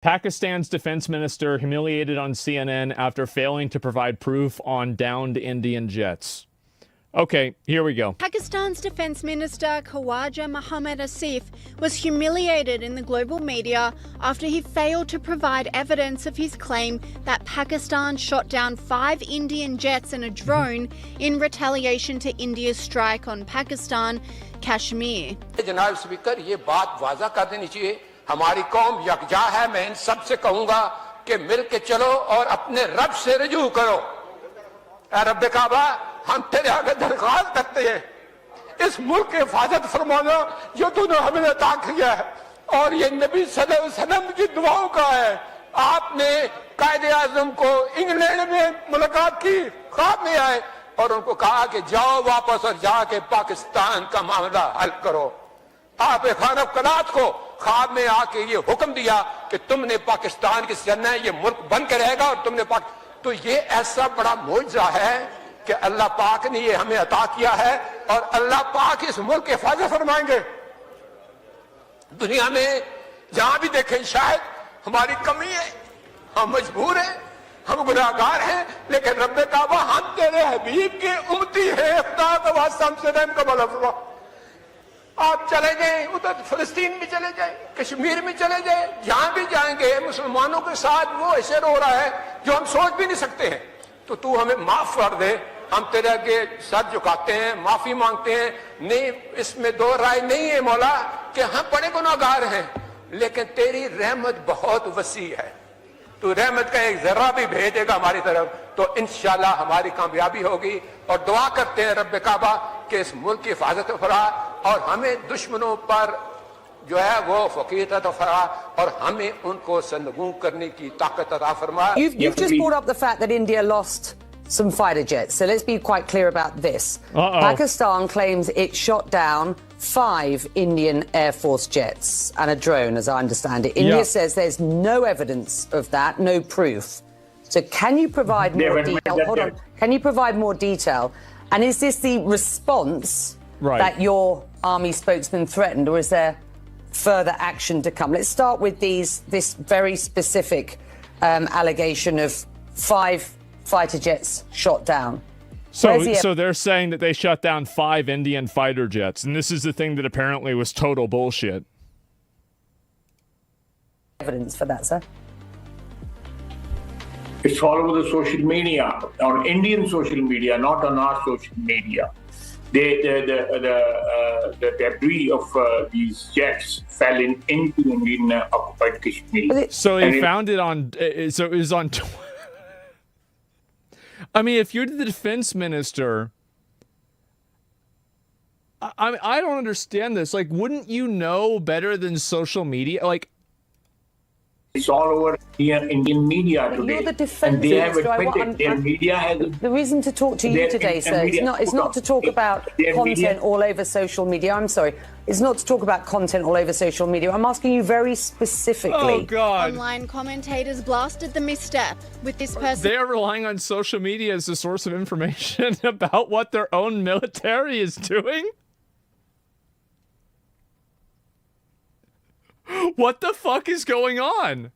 Pakistan's defense minister humiliated on CNN after failing to provide proof on downed Indian jets. Okay, here we go. Pakistan's Defence Minister Khawaja Mohammad Asif was humiliated in the global media after he failed to provide evidence of his claim that Pakistan shot down 5 Indian jets and a drone in retaliation to India's strike on Pakistan, Kashmir. जनाब speaker, ये बात waza कर देनी चाहिए, हमारी कौम यकजा है। मैं इन सब से कहूँगा कि मिल के चलो और अपने रब से रजू करो। रब काबा, हम तेरे आगे दरख्वास्त करते हैं, इस मुल्क की हिफाजत फरमाना जो तूने हमें अता किया है, और ये नबी सल्लल्लाहु अलैहि वसल्लम की दुआओं का है। आपने कायदे आज़म को इंग्लैंड में मुलाकात की, ख्वाब में आए और उनको कहा कि जाओ वापस और जाके पाकिस्तान का मामला हल करो। आप खान कलात को ख्वाब में आके ये हुक्म दिया कि तुमने पाकिस्तान की करना है, ये मुल्क बन के रहेगा और तुमने तो ये ऐसा बड़ा मौजज़ा है कि अल्लाह पाक ने ये हमें अता किया है और अल्लाह पाक इस मुल्क की हिफाजत फरमाएंगे। दुनिया में जहां भी देखें शायद हमारी कमी है, हम मजबूर हैं, हम गुनाहगार हैं, लेकिन रब्बे काबा हम तेरे हबीब के उम्मती हैं। खुदा का वास्ता हमसे रहम का भला फरमा। आप चले जाएं उधर फिलिस्तीन में चले जाएं, कश्मीर में चले जाएं, जहां भी जाएंगे मुसलमानों के साथ वो ऐसे रो रहा है जो हम सोच भी नहीं सकते हैं। तो तू हमें माफ कर दे, हम तेरे आगे सर झुकाते हैं, माफी मांगते हैं। नहीं, इसमें दो राय नहीं है मौला कि हम बड़े गुनाहगार हैं, लेकिन तेरी रहमत बहुत वसी है। तू रहमत का एक जर्रा भी भेजेगा हमारी तरफ तो इंशाल्लाह हमारी कामयाबी होगी। और दुआ करते हैं रब्बे काबा कि इस मुल्क की हिफाजत फरा और हमें दुश्मनों पर जो है वो फकीर अता फरा और हमें उनको सरनगू करने की ताकत अता फरमा। You've just brought up the fact that India lost some fighter jets, so let's be quite clear about this. Pakistan claims it shot down 5 Indian Air Force jets and a drone, as I understand it. India says there's no evidence of that, no proof. So can you provide more detail? Hold on. Can you provide more detail? And is this the response that your army spokesman threatened, or is there further action to come? Let's start with this very specific allegation of 5 fighter jets shot down. So they're saying that they shut down 5 Indian fighter jets, and this is the thing that apparently was total bullshit. Evidence for that, sir? It's all over the social media, on Indian social media, not on our social media. The debris of these jets fell into Indian occupied Kashmir. So they found it on. So it was on. I mean, if you're the defense minister, I don't understand this. Like, wouldn't you know better than social media? Like, it's all over Indian media today. You're the defense and they have minister. admitted their media has... The reason to talk to you today, sir, is not to talk about content all over social media. I'm sorry. It's not to talk about content all over social media. I'm asking you very specifically. Oh, God. Online commentators blasted the misstep with this person. They're relying on social media as a source of information about what their own military is doing? What the fuck is going on?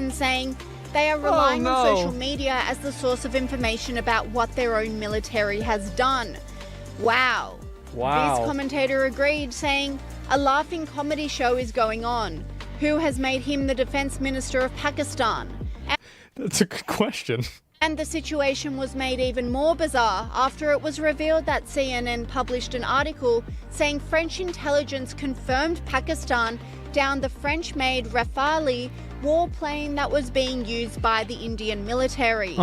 Saying they are relying on social media as the source of information about what their own military has done. Wow. This commentator agreed, saying a laughing comedy show is going on. Who has made him the defense minister of Pakistan? That's a good question. And the situation was made even more bizarre after it was revealed that CNN published an article saying French intelligence confirmed Pakistan downed the French-made Rafale warplane that was being used by the Indian military.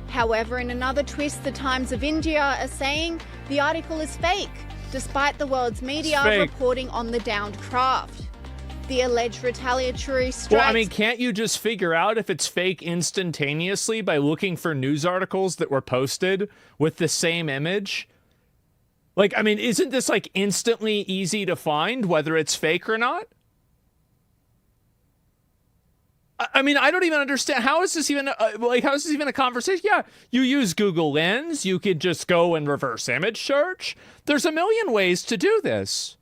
However, in another twist, the Times of India are saying the article is fake, despite the world's media reporting on the downed craft. The alleged retaliatory strikes... Well, I mean, can't you just figure out if it's fake instantaneously by looking for news articles that were posted with the same image? Like, I mean, isn't this, like, instantly easy to find whether it's fake or not? I mean, I don't even understand. How is this even, how is this even a conversation? Yeah, you use Google Lens. You could just go and reverse image search. There's a million ways to do this.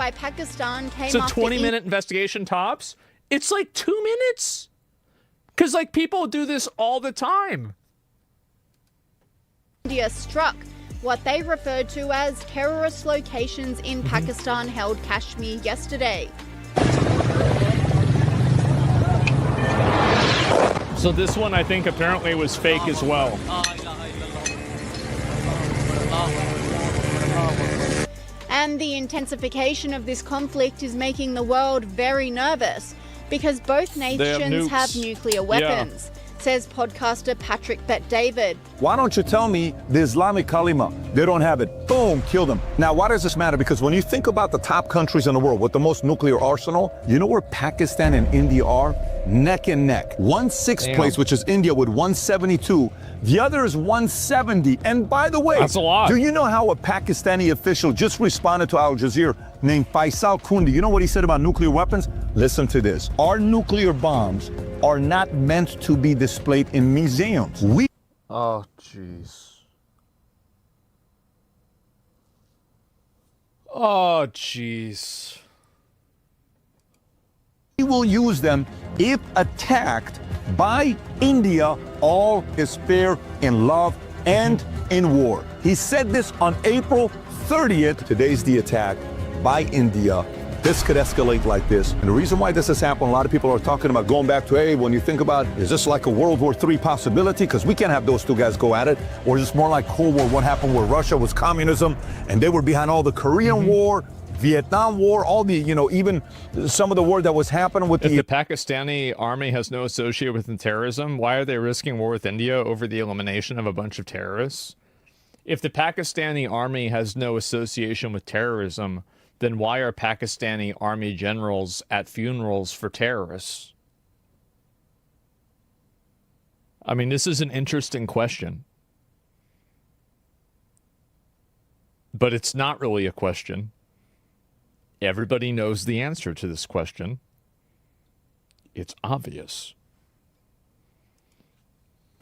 by Pakistan came it's a after 20-minute investigation tops. It's like 2 minutes. Because, like, people do this all the time. India struck what they referred to as terrorist locations in Pakistan-held Kashmir yesterday. So this one, I think, apparently was fake as well. And the intensification of this conflict is making the world very nervous because both nations have nuclear weapons, says podcaster Patrick Bet-David. Why don't you tell me the Islamic Kalima? They don't have it. Boom, kill them. Now, why does this matter? Because when you think about the top countries in the world with the most nuclear arsenal, you know where Pakistan and India are? Neck and neck. 1/6 place, which is India with 172. The other is 170. And by the way, that's a lot. Do you know how a Pakistani official just responded to Al Jazeera named Faisal Kundi? You know what he said about nuclear weapons? Listen to this. Our nuclear bombs are not meant to be displayed in museums. Oh, jeez. Oh, jeez. We will use them if attacked by India. All is fair in love and in war. He said this on April 30th. Today's the attack by India. This could escalate like this. And the reason why this has happened, a lot of people are talking about going back to, hey, when you think about, is this like a World War III possibility? Because we can't have those two guys go at it. Or is this more like Cold War, what happened where Russia was communism and they were behind all the Korean War, Vietnam War, all the, even some of the war that was happening with If the Pakistani army has no association with terrorism, why are they risking war with India over the elimination of a bunch of terrorists? If the Pakistani army has no association with terrorism, then why are Pakistani army generals at funerals for terrorists? I mean, this is an interesting question. But it's not really a question. Everybody knows the answer to this question. It's obvious.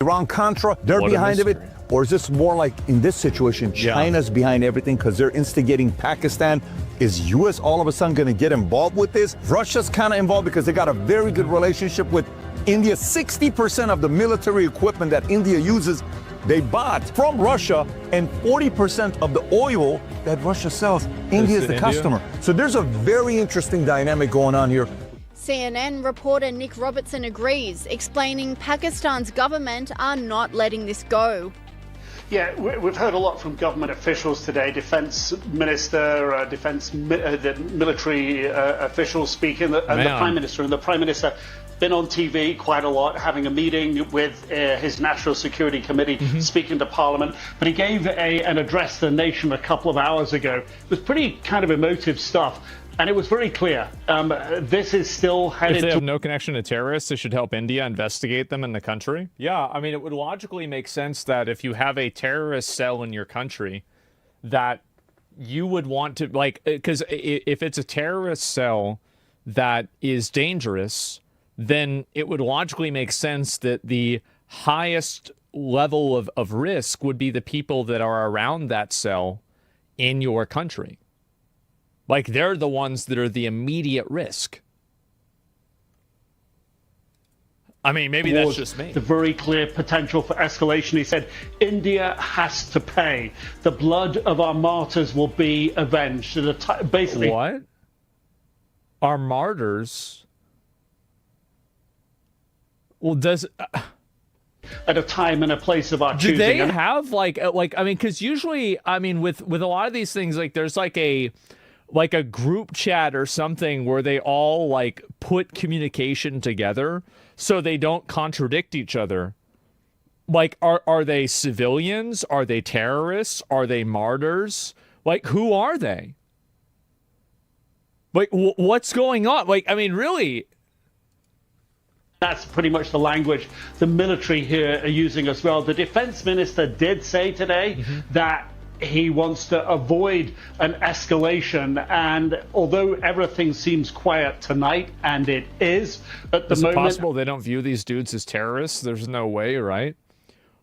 Iran-Contra, they're behind it? Or is this more like, in this situation, China's behind everything because they're instigating Pakistan? Is U.S. all of a sudden going to get involved with this? Russia's kind of involved because they got a very good relationship with India. 60% of the military equipment that India uses, they bought from Russia, and 40% of the oil that Russia sells, India is the customer. So there's a very interesting dynamic going on here. CNN reporter Nick Robertson agrees, explaining Pakistan's government are not letting this go. Yeah, we've heard a lot from government officials today, defense minister, the military officials speaking, and the prime minister. And the prime minister been on TV quite a lot, having a meeting with his National Security Committee, speaking to Parliament. But he gave an address to the nation a couple of hours ago. It was pretty kind of emotive stuff. And it was very clear. This is still headed If they have no connection to terrorists, they should help India investigate them in the country. Yeah, I mean, it would logically make sense that if you have a terrorist cell in your country, that you would want to, like, because if it's a terrorist cell that is dangerous, then it would logically make sense that the highest level of risk would be the people that are around that cell in your country. Like, they're the ones that are the immediate risk. I mean, maybe that's just me. The very clear potential for escalation. He said, India has to pay. The blood of our martyrs will be avenged. Basically. What? Our martyrs? Well, does... at a time and a place of our choosing. Do they have, like, I mean, because usually, I mean, with a lot of these things, like, there's like a group chat or something where they all like put communication together so they don't contradict each other. Like, are they civilians? Are they terrorists? Are they martyrs? Like, who are they? Like, what's going on? Like, I mean, really? That's pretty much the language the military here are using as well. The defense minister did say today that he wants to avoid an escalation, and although everything seems quiet tonight, and it is at the moment. Is it possible they don't view these dudes as terrorists? There's no way, right?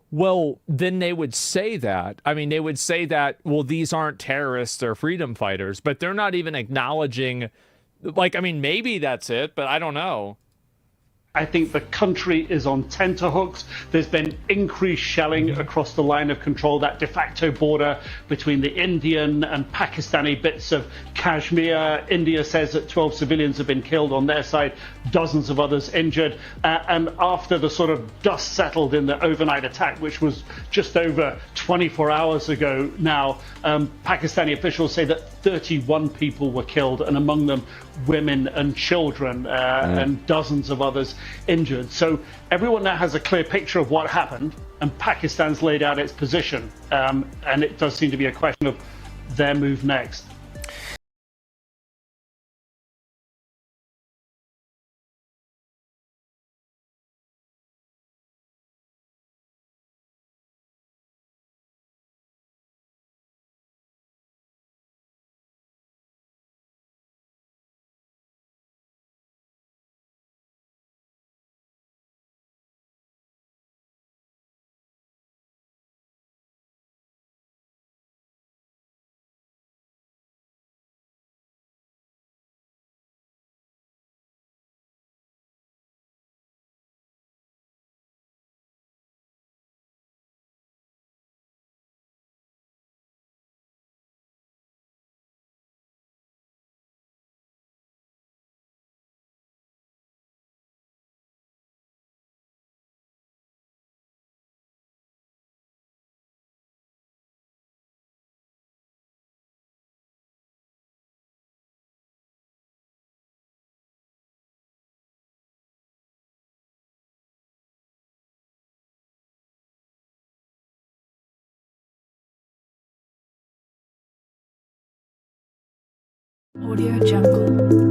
Well, then they would say that. I mean, they would say that, well, these aren't terrorists or freedom fighters, but they're not even acknowledging, like, I mean, maybe that's it, but I don't know. I think the country is on tenterhooks. There's been increased shelling across the line of control, that de facto border between the Indian and Pakistani bits of Kashmir. India says that 12 civilians have been killed on their side, dozens of others injured. And after the sort of dust settled in the overnight attack, which was just over 24 hours ago now, Pakistani officials say that 31 people were killed, and among them women and children, and dozens of others injured. So everyone now has a clear picture of what happened, and Pakistan's laid out its position, and it does seem to be a question of their move next. Audio Jungle.